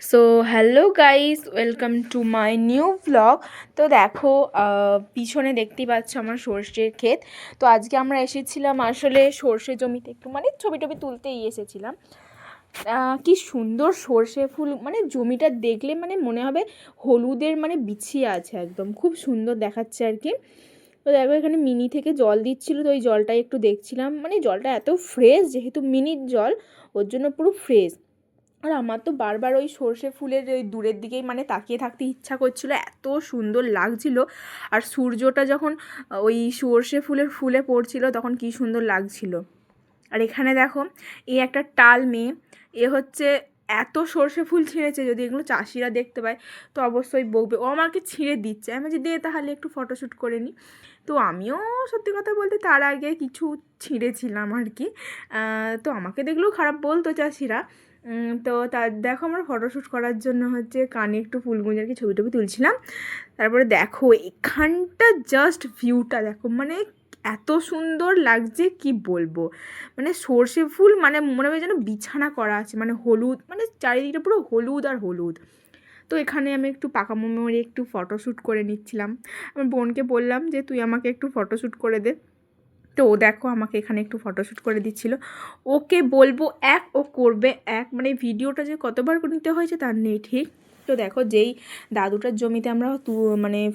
So hello guys, welcome to my new vlog. তো দেখো, পিছনে দেখতেই পাচ্ছ আমার সর্ষের ক্ষেত। তো আজকে আমরা এসেছিলাম আসলে সর্ষে জমিতে একটু ছবি টবি তুলতেই এসেছিলাম। কি সুন্দর সর্ষে ফুল, জমিটা দেখলে মনে হবে হলুদের বিছিয়ে আছে, একদম খুব সুন্দর দেখাচ্ছে আর কি। তো দেখো এখানে মিনি থেকে জল দিচ্ছিলো, তো ওই জলটাই একটু দেখছিলাম। জলটা এত ফ্রেশ, যেহেতু মিনির জল ওর জন্য পুরো ফ্রেশ। আর আমার তো বারবার ওই সর্ষে ফুলের ওই দূরের দিকেই তাকিয়ে থাকতে ইচ্ছা করছিল, এত সুন্দর লাগছিল। আর সূর্যটা যখন ওই সর্ষে ফুলে পড়ছিল তখন কি সুন্দর লাগছিল। আর এখানে দেখো, এই একটা টাল মেয়ে, এ হচ্ছে এত সর্ষে ফুল ছিঁড়েছে, যদি এগুলো চাষিরা দেখতে পায় তো অবশ্যই বকবে। ও আমাকে ছিঁড়ে দিচ্ছে, আমি যে দে তাহলে একটু ফটোশ্যুট করে নিই। তো আমিও সত্যি কথা বলতে তার আগে কিছু ছিঁড়েছিলাম আর কি। তো আমাকে দেখলেও খারাপ বলতো চাষিরা। তো তার দেখো আমরা ফটোশ্যুট করার জন্য হচ্ছে কানে একটু ফুল গুঁজে আর কি ছবি টবি তুলছিলাম। তারপরে দেখো এখানটা জাস্ট ভিউটা দেখো, এত সুন্দর লাগছে কি বলবো। সর্ষে ফুল মনে হয় যেন বিছানা করা আছে, হলুদ, চারিদিকটা পুরো হলুদ আর হলুদ। তো এখানে আমি একটু পাকা মোমোরে একটু ফটোশ্যুট করে নিচ্ছিলাম। আমার বোনকে বললাম যে তুই আমাকে একটু ফটোশ্যুট করে দে। তো ও দেখো আমাকে এখানে একটু ফটোশ্যুট করে দিচ্ছিল। ওকে বলবো এক, ও করবে এক, ভিডিওটা যে কতবার নিতে হয়েছে তার নেই ঠিক। তো দেখো যেই দাদুটার জমিতে আমরা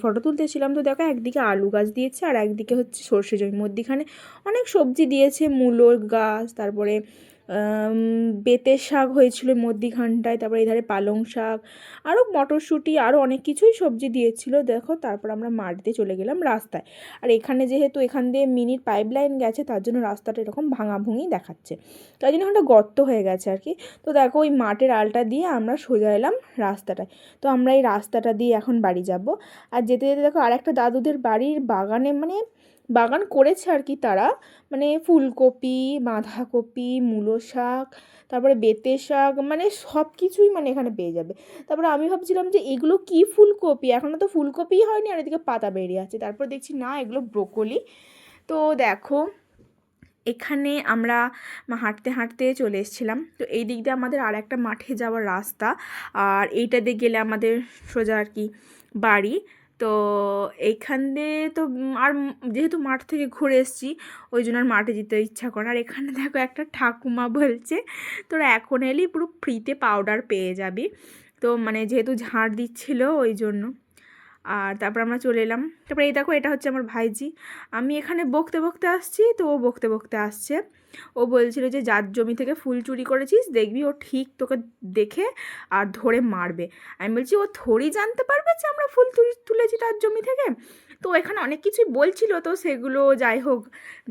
ফটো তুলতেছিলাম, তো দেখো একদিকে আলু গাছ দিয়েছে আর একদিকে হচ্ছে সর্ষে জমি, মধ্যিখানে অনেক সবজি দিয়েছে, মূলোর গাছ, তারপরে বেতের শাক হয়েছিল মধ্যিখানটায়, তারপরে এধারে পালং শাক, আরও মটরশুঁটি, আরও অনেক কিছুই সবজি দিয়েছিল। দেখো তারপর আমরা মাঠ দিয়ে চলে গেলাম রাস্তায়। আর এখানে যেহেতু এখান দিয়ে মিনির পাইপ লাইন গেছে, তার জন্য রাস্তাটা এরকম ভাঙাভুঙি দেখাচ্ছে, তাই জন্য ওখানটা গর্ত হয়ে গেছে আর কি। তো দেখো ওই মাঠের আলটা দিয়ে আমরা সোজা এলাম রাস্তাটায়। তো আমরা এই রাস্তাটা দিয়ে এখন বাড়ি যাব। আর যেতে যেতে দেখো আর একটা দাদুদের বাড়ির বাগানে বাগান করেছে আর কি তারা, ফুলকপি, বাঁধাকপি, মূলো শাক, তারপরে বেতে শাক, সব কিছুই এখানে পেয়ে যাবে। তারপরে আমি ভাবছিলাম যে এগুলো কি ফুলকপি, এখনও তো ফুলকপিই হয়নি আর এদিকে পাতা বেরিয়ে আছে। তারপর দেখছি না, এগুলো ব্রোকলি। তো দেখো এখানে আমরা হাঁটতে হাঁটতে চলে এসেছিলাম। তো এই দিক দিয়ে আমাদের আর একটা মাঠে যাওয়ার রাস্তা, আর এইটা দিয়ে গেলে আমাদের সোজা আর কি বাড়ি। তো এইখান দিয়ে তো আর যেহেতু মাঠ থেকে ঘুরে এসেছি, ওই জন্য আর মাঠে যেতে ইচ্ছা করে। আর এখানে দেখো একটা ঠাকুমা বলছে তোরা এখন এলি পুরো ফ্রিতে পাউডার পেয়ে যাবি। তো যেহেতু ঝাড় দিচ্ছিল ওই জন্য। আর তারপর আমরা চলে এলাম। তারপরে এই দেখো, এটা হচ্ছে আমার ভাইজি। আমি এখানে বকতে বকতে আসছি, তো ও বকতে বকতে আসছে। ও বলছিল যে যার জমি থেকে ফুল চুরি করেছিস দেখবি ও ঠিক তোকে দেখে আর ধরে মারবে। আমি বলছি ও থোড়ি জানতে পারবে যে আমরা ফুল তুলেছি তার জমি থেকে। তো এখানে অনেক কিছুই বলছিল, তো সেগুলো যাই হোক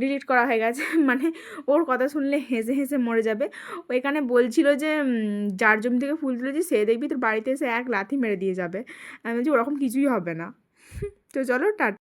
ডিলিট করা হয়ে গেছে। ওর কথা শুনলে হেসে হেসে মরে যাবে। ও এখানে বলছিল যে যার জমি থেকে ফুল তুলেছি সে দেখবি তোর বাড়িতে এসে এক লাথি মেরে দিয়ে যাবে। আমি বলছি ওরকম কিছুই হবে না। তো চলো টাটা।